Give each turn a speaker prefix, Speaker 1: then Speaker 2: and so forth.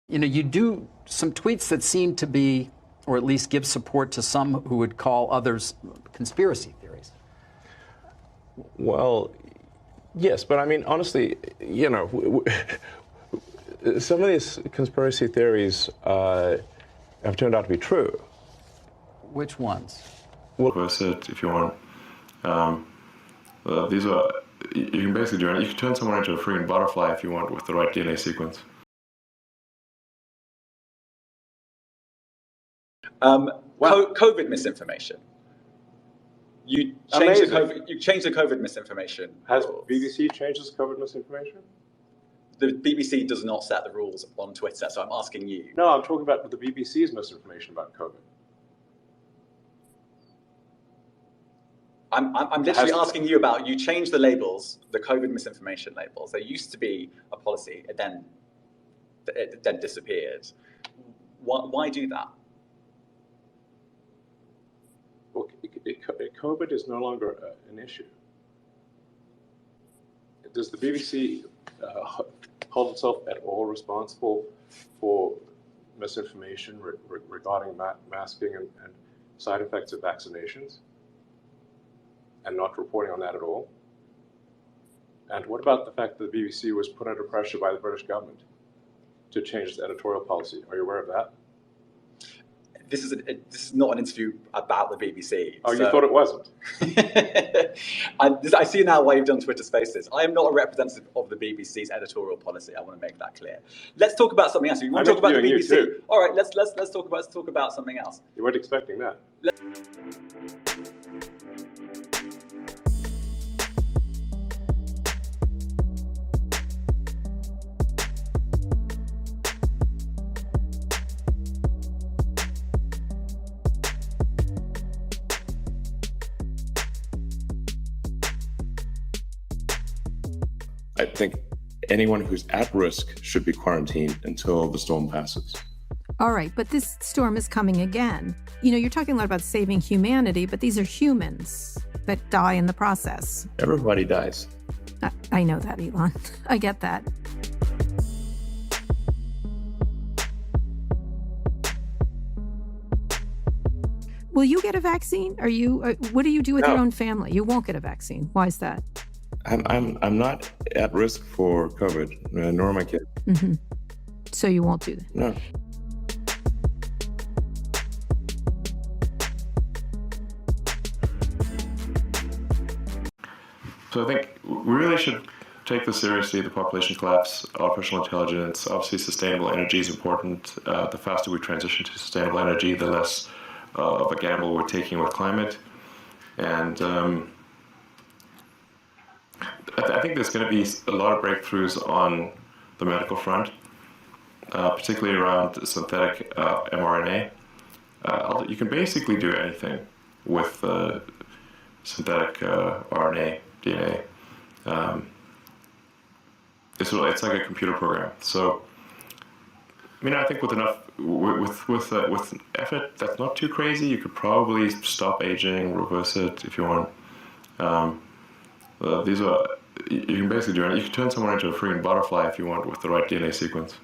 Speaker 1: You do some tweets that seem to be, or at least give support to some who would call others conspiracy theories.
Speaker 2: Well, yes, but I mean, honestly, some of these conspiracy theories have turned out to be true.
Speaker 1: Which ones?
Speaker 3: Well, reverse it if you want. These are, you can basically do it. You can turn someone into a freaking butterfly if you want with the right DNA sequence.
Speaker 4: COVID misinformation. You changed the COVID misinformation.
Speaker 2: Has
Speaker 4: rules.
Speaker 2: BBC changed its COVID misinformation?
Speaker 4: The BBC does not set the rules on Twitter, so I'm asking you.
Speaker 2: No, I'm talking about the BBC's misinformation about COVID.
Speaker 4: I'm literally asking you about, you changed the labels, the COVID misinformation labels. There used to be a policy, it then disappeared. Why do that?
Speaker 2: Well, COVID is no longer an issue. Does the BBC hold itself at all responsible for misinformation regarding masking and side effects of vaccinations, and not reporting on that at all? And what about the fact that the BBC was put under pressure by the British government to change its editorial policy? Are you aware of that?
Speaker 4: This is not an interview about the BBC.
Speaker 2: Oh, so. You thought it wasn't?
Speaker 4: I see now why you've done Twitter Spaces. I am not a representative of the BBC's editorial policy. I want to make that clear. Let's talk about something else. You want to talk about the BBC? All right, let's talk about something else.
Speaker 2: You weren't expecting that.
Speaker 3: I think anyone who's at risk should be quarantined until the storm passes.
Speaker 5: All right, but this storm is coming again. You're talking a lot about saving humanity, but these are humans that die in the process.
Speaker 3: Everybody dies.
Speaker 5: I know that, Elon. I get that. Will you get a vaccine? What do you do with your own family? You won't get a vaccine. Why is that?
Speaker 3: I'm not at risk for COVID, nor my kid.
Speaker 5: Mm-hmm. So you won't do that?
Speaker 3: No. So I think we really should take this seriously, the population collapse, artificial intelligence. Obviously, sustainable energy is important. The faster we transition to sustainable energy, the less of a gamble we're taking with climate. And I think there's going to be a lot of breakthroughs on the medical front, particularly around synthetic mRNA. You can basically do anything with synthetic RNA, DNA. It's like a computer program. So, I think with enough, with effort that's not too crazy, you could probably stop aging, reverse it if you want. You can basically do it. You can turn someone into a freaking butterfly if you want with the right DNA sequence.